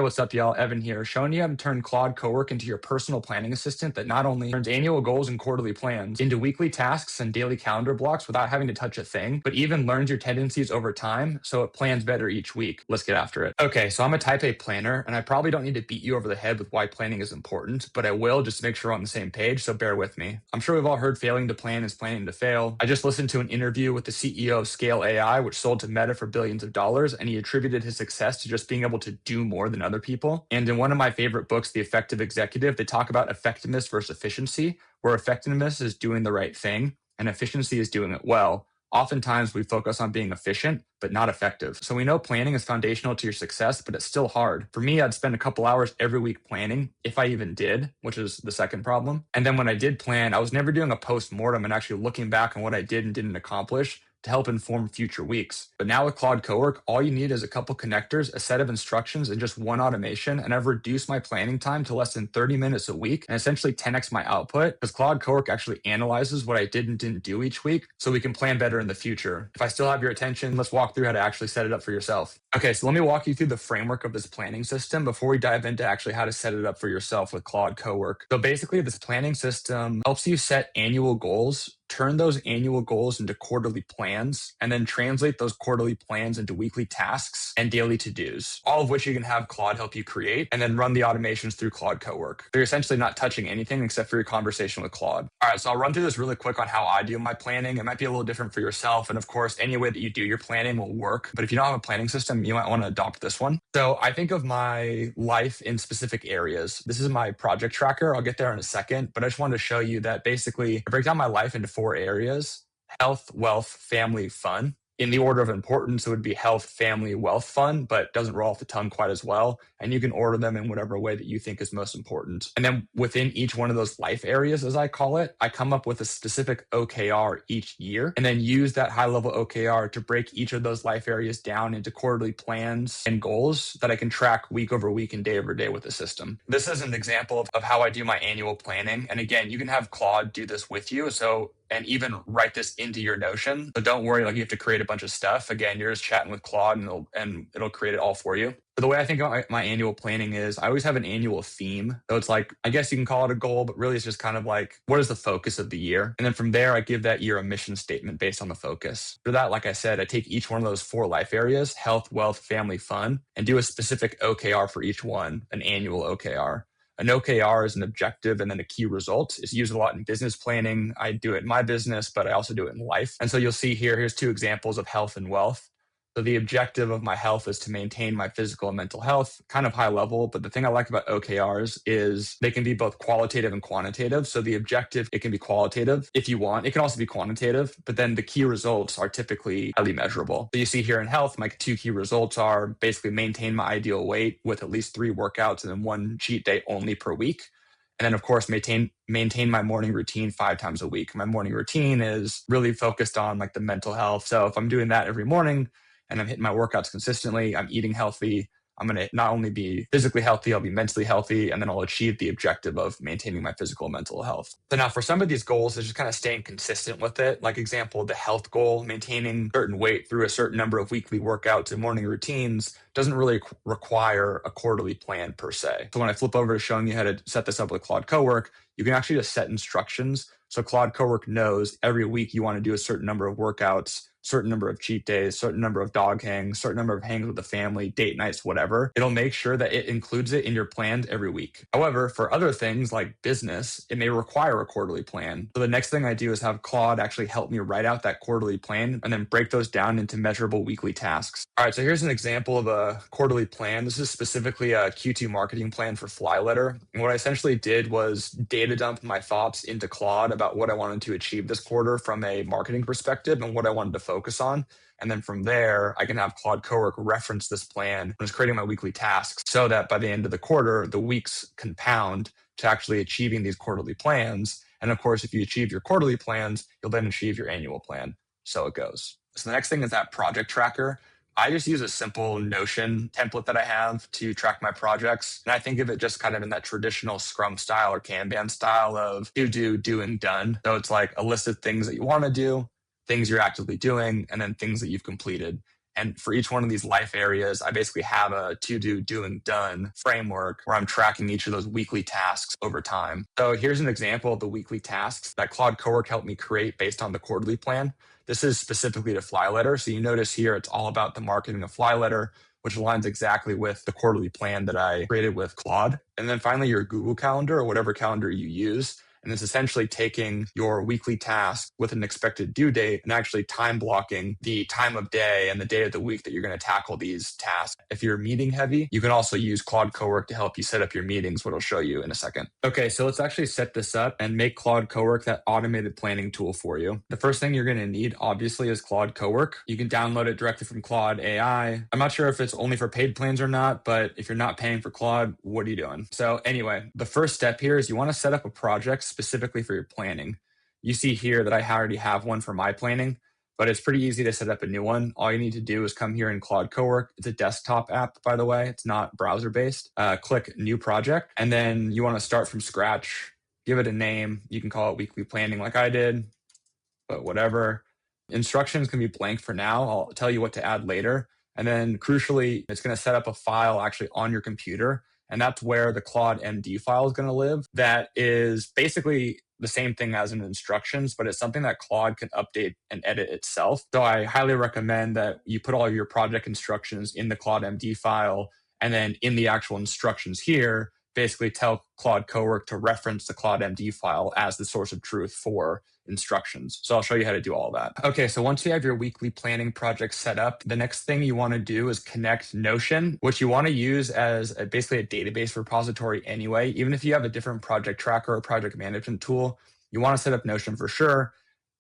what's up, y'all? Evan here, showing you how to turn Claude Cowork into your personal planning assistant that not only turns annual goals and quarterly plans into weekly tasks and daily calendar blocks without having to touch a thing, but even learns your tendencies over time so it plans better each week. Let's get after it. Okay, so I'm a type A planner, and I probably don't need to beat you over the head with why planning is important, but I will just to make sure we're on the same page, so bear with me. I'm sure we've all heard failing to plan is planning to fail. I just listened to an interview with the CEO of Scale AI, which sold to Meta for billions of dollars, and he attributed his success to just being able to do more than other people. And in one of my favorite books, The Effective Executive, they talk about effectiveness versus efficiency, where effectiveness is doing the right thing and efficiency is doing it well. Oftentimes we focus on being efficient, but not effective. So we know planning is foundational to your success, but it's still hard. For me, I'd spend a couple hours every week planning, if I even did, which is the second problem. And then when I did plan, I was never doing a post-mortem and actually looking back on what I did and didn't accomplish to help inform future weeks. But now with Claude Cowork, all you need is a couple connectors, a set of instructions, and just one automation. And I've reduced my planning time to less than 30 minutes a week and essentially 10x my output because Claude Cowork actually analyzes what I did and didn't do each week so we can plan better in the future. If I still have your attention, let's walk through how to actually set it up for yourself. Okay, so let me walk you through the framework of this planning system before we dive into actually how to set it up for yourself with Claude Cowork. So basically, this planning system helps you set annual goals, turn those annual goals into quarterly plans, and then translate those quarterly plans into weekly tasks and daily to-dos, all of which you can have Claude help you create and then run the automations through Claude Cowork. So you're essentially not touching anything except for your conversation with Claude. All right, so I'll run through this really quick on how I do my planning. It might be a little different for yourself. And of course, any way that you do your planning will work. But if you don't have a planning system, you might want to adopt this one. So I think of my life in specific areas. This is my project tracker. I'll get there in a second, but I just wanted to show you that basically I break down my life into 4 areas: health, wealth, family, fun. In the order of importance, it would be health, family, wealth, fun, but doesn't roll off the tongue quite as well. And you can order them in whatever way that you think is most important. And then within each one of those life areas, as I call it, I come up with a specific OKR each year and then use that high-level OKR to break each of those life areas down into quarterly plans and goals that I can track week over week and day over day with the system. This is an example of how I do my annual planning. And again, you can have Claude do this with you. And even write this into your Notion. So don't worry, like you have to create a bunch of stuff. Again, you're just chatting with Claude and it'll create it all for you. But the way I think about my annual planning is I always have an annual theme. So it's like, I guess you can call it a goal, but really it's just kind of like, what is the focus of the year? And then from there, I give that year a mission statement based on the focus. For that, like I said, I take each one of those 4 life areas, health, wealth, family, fun, and do a specific OKR for each one, an annual OKR. An OKR is an objective and then a key result. It's used a lot in business planning. I do it in my business, but I also do it in life. And so you'll see here's 2 examples of health and wealth. So the objective of my health is to maintain my physical and mental health, kind of high level. But the thing I like about OKRs is they can be both qualitative and quantitative. So the objective, it can be qualitative if you want. It can also be quantitative, but then the key results are typically highly measurable. So you see here in health, my 2 key results are basically maintain my ideal weight with at least 3 workouts and then 1 cheat day only per week. And then, of course, maintain my morning routine 5 times a week. My morning routine is really focused on like the mental health. So if I'm doing that every morning, and I'm hitting my workouts consistently, I'm eating healthy, I'm going to not only be physically healthy, I'll be mentally healthy, and then I'll achieve the objective of maintaining my physical and mental health. So now for some of these goals, it's just kind of staying consistent with it. Like example, the health goal, maintaining certain weight through a certain number of weekly workouts and morning routines doesn't really require a quarterly plan per se. So when I flip over to showing you how to set this up with Claude Cowork, you can actually just set instructions. So Claude Cowork knows every week you want to do a certain number of workouts, certain number of cheat days, certain number of dog hangs, certain number of hangs with the family, date nights, whatever. It'll make sure that it includes it in your plans every week. However, for other things like business, it may require a quarterly plan. So the next thing I do is have Claude actually help me write out that quarterly plan and then break those down into measurable weekly tasks. All right, so here's an example of a quarterly plan. This is specifically a Q2 marketing plan for Flyletter. And what I essentially did was data dump my thoughts into Claude about what I wanted to achieve this quarter from a marketing perspective and what I wanted to focus on. And then from there, I can have Claude Cowork reference this plan when it's creating my weekly tasks so that by the end of the quarter, the weeks compound to actually achieving these quarterly plans. And of course, if you achieve your quarterly plans, you'll then achieve your annual plan. So it goes. So the next thing is that project tracker. I just use a simple Notion template that I have to track my projects. And I think of it just kind of in that traditional Scrum style or Kanban style of do, and done. So it's like a list of things that you want to do, things you're actively doing, and then things that you've completed. And for each one of these life areas, I basically have a to-do, doing, done framework where I'm tracking each of those weekly tasks over time. So here's an example of the weekly tasks that Claude Cowork helped me create based on the quarterly plan. This is specifically to Flyletter. So you notice here, it's all about the marketing of Flyletter, which aligns exactly with the quarterly plan that I created with Claude. And then finally, your Google Calendar or whatever calendar you use. And it's essentially taking your weekly task with an expected due date and actually time blocking the time of day and the day of the week that you're going to tackle these tasks. If you're meeting heavy, you can also use Claude Cowork to help you set up your meetings, what I'll show you in a second. Okay, so let's actually set this up and make Claude Cowork that automated planning tool for you. The first thing you're going to need, obviously, is Claude Cowork. You can download it directly from Claude AI. I'm not sure if it's only for paid plans or not, but if you're not paying for Claude, what are you doing? So anyway, the first step here is you want to set up a project specifically for your planning. You see here that I already have one for my planning, but it's pretty easy to set up a new one. All you need to do is come here in Claude Cowork. It's a desktop app, by the way. It's not browser-based. Click New Project, and then you want to start from scratch. Give it a name. You can call it Weekly Planning like I did, but whatever. Instructions can be blank for now. I'll tell you what to add later. And then crucially, it's going to set up a file actually on your computer. And that's where the CLAUDE.md file is going to live. That is basically the same thing as in instructions, but it's something that Claude can update and edit itself. So I highly recommend that you put all of your project instructions in the CLAUDE.md file, and then in the actual instructions here, basically tell Claude Cowork to reference the CLAUDE.md file as the source of truth for instructions. So I'll show you how to do all that. Okay, so once you have your weekly planning project set up, the next thing you want to do is connect Notion, which you want to use as basically a database repository anyway. Even if you have a different project tracker or project management tool, you want to set up Notion for sure.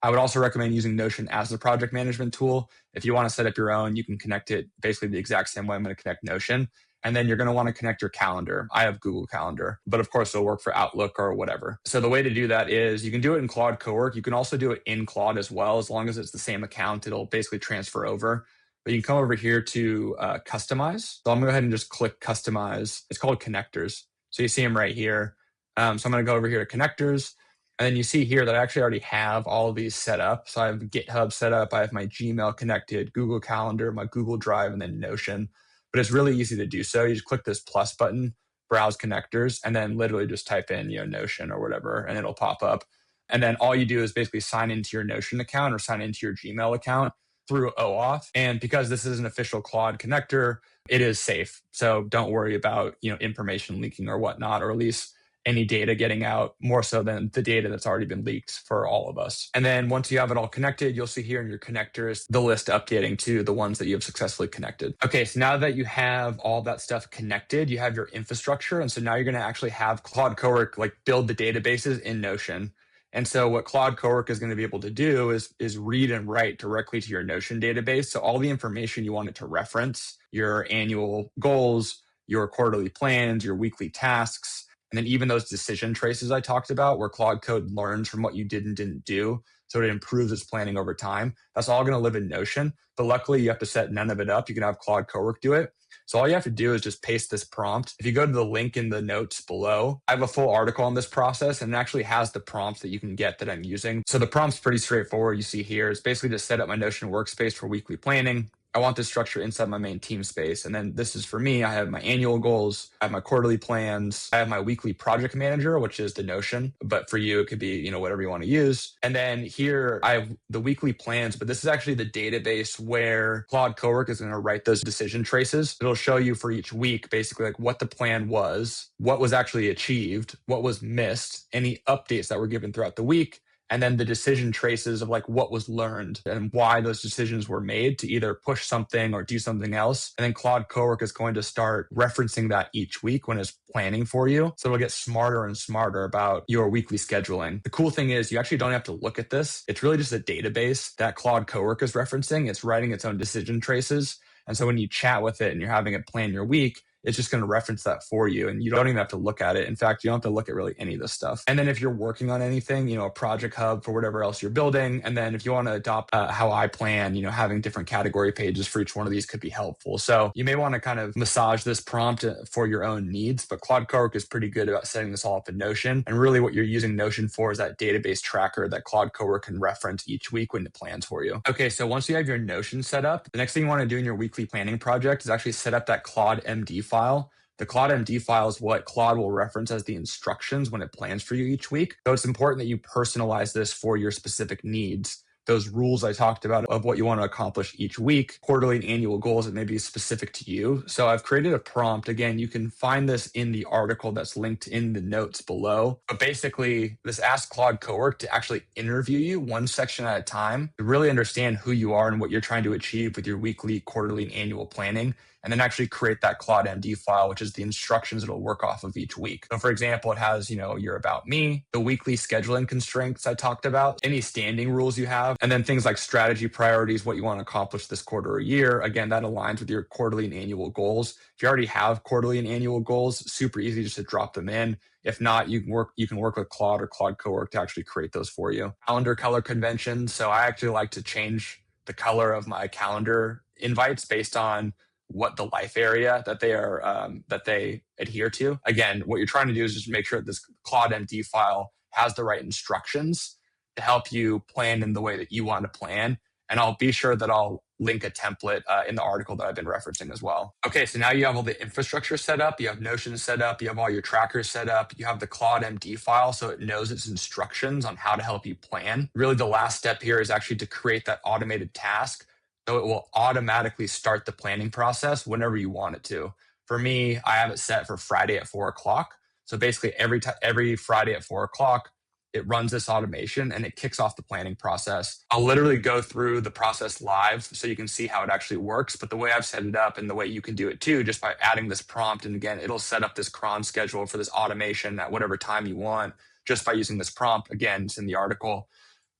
I would also recommend using Notion as the project management tool. If you want to set up your own, you can connect it basically the exact same way I'm going to connect Notion. And then you're going to want to connect your calendar. I have Google Calendar, but of course it'll work for Outlook or whatever. So the way to do that is you can do it in Claude Cowork. You can also do it in Claude as well. As long as it's the same account, it'll basically transfer over. But you can come over here to customize. So I'm going to go ahead and just click customize. It's called connectors. So you see them right here. So I'm going to go over here to connectors. And then you see here that I actually already have all of these set up. So I have GitHub set up. I have my Gmail connected, Google Calendar, my Google Drive, and then Notion. But it's really easy to do so. You just click this plus button, browse connectors, and then literally just type in Notion or whatever, and it'll pop up. And then all you do is basically sign into your Notion account or sign into your Gmail account through OAuth. And because this is an official Claude connector, it is safe. So don't worry about information leaking or whatnot, or at least any data getting out, more so than the data that's already been leaked for all of us. And then once you have it all connected, you'll see here in your connectors, the list updating to the ones that you have successfully connected. Okay, so now that you have all that stuff connected, you have your infrastructure. And so now you're going to actually have Claude Cowork build the databases in Notion. And so what Claude Cowork is going to be able to do is read and write directly to your Notion database. So all the information you want it to reference, your annual goals, your quarterly plans, your weekly tasks, and then even those decision traces I talked about where Claude Code learns from what you did and didn't do, so it improves its planning over time. That's all going to live in Notion. But luckily, you have to set none of it up. You can have Claude Cowork do it. So all you have to do is just paste this prompt. If you go to the link in the notes below, I have a full article on this process, and it actually has the prompts that you can get that I'm using. So the prompt's pretty straightforward. You see here, it's basically just set up my Notion workspace for weekly planning. I want this structure inside my main team space. And then this is for me. I have my annual goals. I have my quarterly plans. I have my weekly project manager, which is the Notion. But for you, it could be, whatever you want to use. And then here I have the weekly plans, but this is actually the database where Claude Cowork is going to write those decision traces. It'll show you for each week, basically what the plan was, what was actually achieved, what was missed, any updates that were given throughout the week, and then the decision traces of what was learned and why those decisions were made to either push something or do something else. And then Claude Cowork is going to start referencing that each week when it's planning for you. So it'll get smarter and smarter about your weekly scheduling. The cool thing is you actually don't have to look at this. It's really just a database that Claude Cowork is referencing. It's writing its own decision traces. And so when you chat with it and you're having it plan your week, it's just going to reference that for you. And you don't even have to look at it. In fact, you don't have to look at really any of this stuff. And then if you're working on anything, a project hub for whatever else you're building. And then if you want to adopt how I plan, having different category pages for each one of these could be helpful. So you may want to kind of massage this prompt for your own needs, but Claude Cowork is pretty good about setting this all up in Notion. And really what you're using Notion for is that database tracker that Claude Cowork can reference each week when it plans for you. Okay, so once you have your Notion set up, the next thing you want to do in your weekly planning project is actually set up that CLAUDE.md file. The CLAUDE.md file is what Claude will reference as the instructions when it plans for you each week. So it's important that you personalize this for your specific needs. Those rules I talked about of what you want to accomplish each week, quarterly and annual goals that may be specific to you. So I've created a prompt. Again, you can find this in the article that's linked in the notes below. But basically, this asks Claude Cowork to actually interview you one section at a time to really understand who you are and what you're trying to achieve with your weekly, quarterly, and annual planning, and then actually create that CLAUDE.md file, which is the instructions it'll work off of each week. So for example, it has, your about me, the weekly scheduling constraints I talked about, any standing rules you have, and then things like strategy priorities, what you want to accomplish this quarter or year. Again, that aligns with your quarterly and annual goals. If you already have quarterly and annual goals, super easy just to drop them in. If not, you can work with Claude or Claude Cowork to actually create those for you. Calendar color conventions. So I actually like to change the color of my calendar invites based on what the life area that they adhere to. Again, what you're trying to do is just make sure that this CLAUDE.md file has the right instructions to help you plan in the way that you want to plan. And I'll be sure that I'll link a template in the article that I've been referencing as well. Okay, so now you have all the infrastructure set up, you have Notion set up, you have all your trackers set up, you have the CLAUDE.md file so it knows its instructions on how to help you plan. Really, the last step here is actually to create that automated task so it will automatically start the planning process whenever you want it to. For me, I have it set for Friday at 4:00. So basically every Friday at 4:00, it runs this automation and it kicks off the planning process. I'll literally go through the process live so you can see how it actually works. But the way I've set it up and the way you can do it too, just by adding this prompt, and again, it'll set up this cron schedule for this automation at whatever time you want just by using this prompt. Again, it's in the article.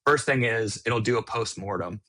First thing is it'll do a post-mortem.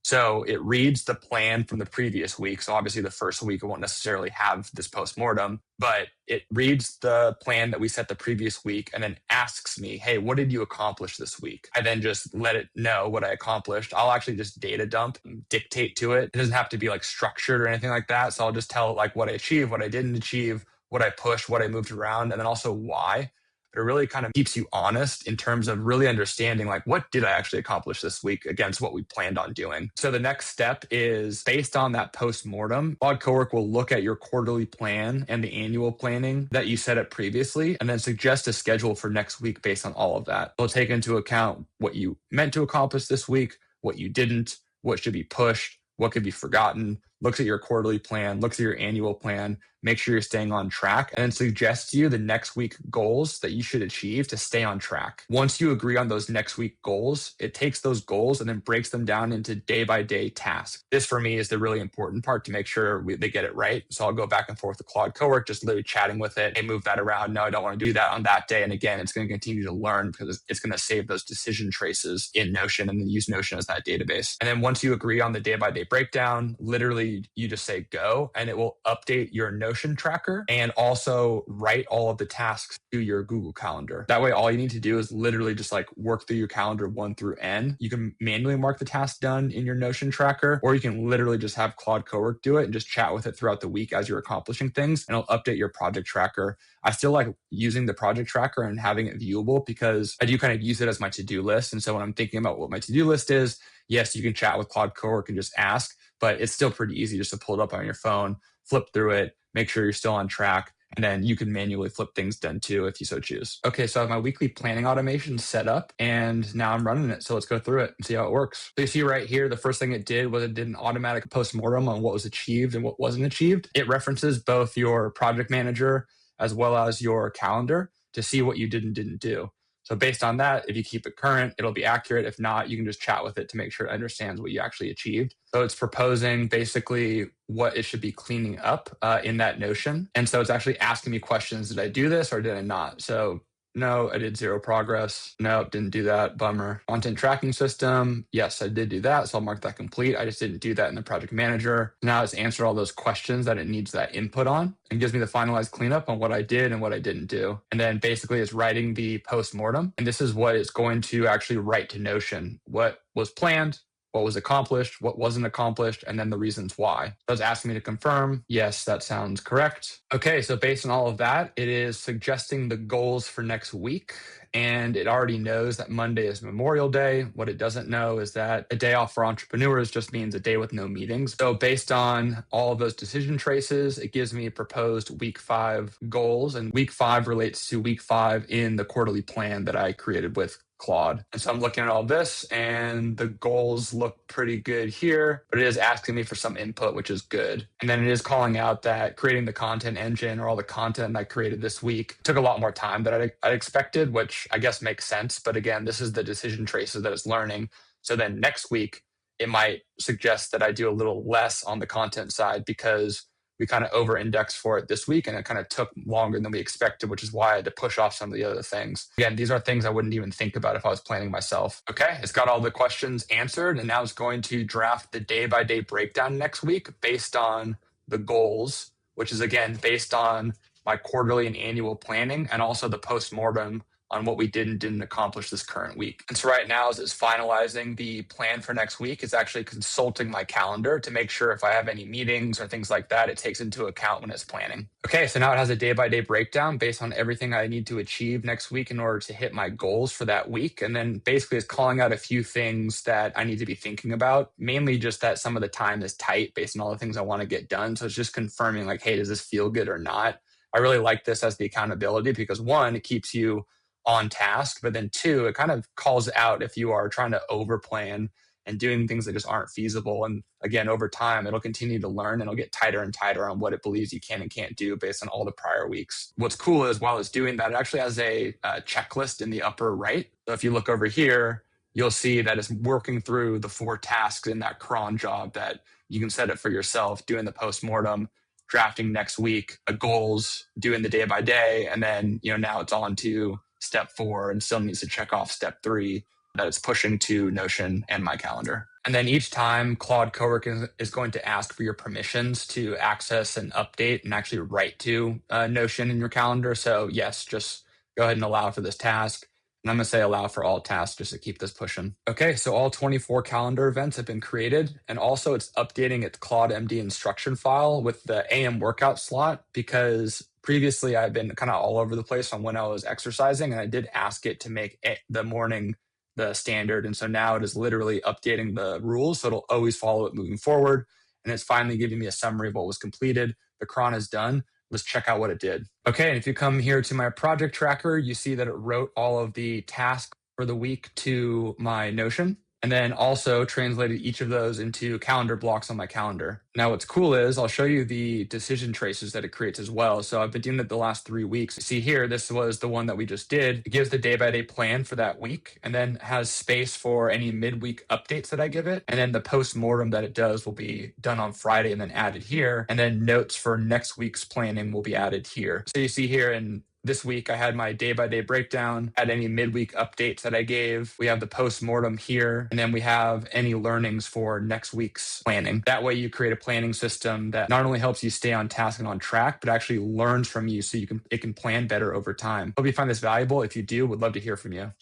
So it reads the plan from the previous week. So obviously the first week it won't necessarily have this postmortem, but it reads the plan that we set the previous week and then asks me, hey, what did you accomplish this week? I then just let it know what I accomplished. I'll actually just data dump and dictate to it. It doesn't have to be like structured or anything like that. So I'll just tell it like what I achieved, what I didn't achieve, what I pushed, what I moved around, and then also why. It really kind of keeps you honest in terms of really understanding like what did I actually accomplish this week against what we planned on doing. So the next step is based on that post-mortem, Claude Cowork will look at your quarterly plan and the annual planning that you set up previously and then suggest a schedule for next week based on all of that. They'll take into account what you meant to accomplish this week, what you didn't, what should be pushed, what could be forgotten, looks at your quarterly plan, looks at your annual plan, make sure you're staying on track, and then suggests to you the next week goals that you should achieve to stay on track. Once you agree on those next week goals, it takes those goals and then breaks them down into day-by-day tasks. This for me is the really important part to make sure they get it right. So I'll go back and forth with Claude Cowork, just literally chatting with it. Hey, move that around. No, I don't want to do that on that day. And again, it's going to continue to learn because it's going to save those decision traces in Notion and then use Notion as that database. And then once you agree on the day-by-day breakdown, literally you just say go and it will update your Notion tracker and also write all of the tasks to your Google Calendar. That way, all you need to do is literally just like work through your calendar 1 through N. You can manually mark the task done in your Notion tracker, or you can literally just have Claude Cowork do it and just chat with it throughout the week as you're accomplishing things, and it'll update your project tracker. I still like using the project tracker and having it viewable because I do kind of use it as my to-do list. And so when I'm thinking about what my to-do list is, yes, you can chat with Claude Cowork and just ask, but it's still pretty easy just to pull it up on your phone, flip through it, make sure you're still on track, and then you can manually flip things done too if you so choose. Okay, so I have my weekly planning automation set up and now I'm running it. So let's go through it and see how it works. So you see right here, the first thing it did was it did an automatic postmortem on what was achieved and what wasn't achieved. It references both your project manager as well as your calendar to see what you did and didn't do. So based on that, if you keep it current, it'll be accurate. If not, you can just chat with it to make sure it understands what you actually achieved. So it's proposing basically what it should be cleaning up in that Notion. And so it's actually asking me questions. Did I do this or did I not? So No, I did 0 progress. Nope, didn't do that. Bummer. Content tracking system. Yes, I did do that. So I'll mark that complete. I just didn't do that in the project manager. Now it's answered all those questions that it needs that input on and gives me the finalized cleanup on what I did and what I didn't do. And then basically it's writing the post-mortem. And this is what it's going to actually write to Notion. What was planned, what was accomplished, what wasn't accomplished, and then the reasons why. So it's asking me to confirm. Yes, that sounds correct. Okay, so based on all of that, it is suggesting the goals for next week. And it already knows that Monday is Memorial Day. What it doesn't know is that a day off for entrepreneurs just means a day with no meetings. So based on all of those decision traces, it gives me proposed week 5 goals. And week 5 relates to week 5 in the quarterly plan that I created with Claude. And so I'm looking at all this and the goals look pretty good here, but it is asking me for some input, which is good. And then it is calling out that creating the content engine or all the content I created this week took a lot more time than I'd expected, which I guess makes sense. But again, this is the decision traces that it's learning. So then next week, it might suggest that I do a little less on the content side because we kind of over-indexed for it this week and it kind of took longer than we expected, which is why I had to push off some of the other things. Again, these are things I wouldn't even think about if I was planning myself. Okay, it's got all the questions answered and now it's going to draft the day-by-day breakdown next week based on the goals, which is again based on my quarterly and annual planning and also the post-mortem on what we did and didn't accomplish this current week. And so right now, as it's finalizing the plan for next week, it's actually consulting my calendar to make sure if I have any meetings or things like that, it takes into account when it's planning. Okay, so now it has a day-by-day breakdown based on everything I need to achieve next week in order to hit my goals for that week. And then basically it's calling out a few things that I need to be thinking about, mainly just that some of the time is tight based on all the things I want to get done. So it's just confirming like, hey, does this feel good or not? I really like this as the accountability because 1, it keeps you on task, but then 2, it kind of calls out if you are trying to overplan and doing things that just aren't feasible. And again, over time, it'll continue to learn and it'll get tighter and tighter on what it believes you can and can't do based on all the prior weeks. What's cool is while it's doing that, it actually has a checklist in the upper right. So if you look over here, you'll see that it's working through the 4 tasks in that cron job that you can set it for yourself, doing the postmortem, drafting next week, goals, doing the day by day, and then now it's on to step 4 and still needs to check off step 3 that it's pushing to Notion and my calendar. And then each time Claude Cowork is going to ask for your permissions to access and update and actually write to Notion in your calendar. So yes, just go ahead and allow for this task. And I'm going to say allow for all tasks just to keep this pushing. Okay, so all 24 calendar events have been created. And also it's updating its CLAUDE.md instruction file with the AM workout slot because previously I've been kind of all over the place on when I was exercising. And I did ask it to make the morning the standard. And so now it is literally updating the rules. So it'll always follow it moving forward. And it's finally giving me a summary of what was completed. The cron is done. Let's check out what it did. Okay, and if you come here to my project tracker, you see that it wrote all of the tasks for the week to my Notion, and then also translated each of those into calendar blocks on my calendar. Now what's cool is I'll show you the decision traces that it creates as well. So I've been doing it the last 3 weeks. See here, this was the one that we just did. It gives the day-by-day plan for that week and then has space for any midweek updates that I give it. And then the post-mortem that it does will be done on Friday and then added here. And then notes for next week's planning will be added here. So you see here in this week, I had my day-by-day breakdown, had any midweek updates that I gave. We have the post-mortem here, and then we have any learnings for next week's planning. That way you create a planning system that not only helps you stay on task and on track, but actually learns from you so it can plan better over time. Hope you find this valuable. If you do, would love to hear from you.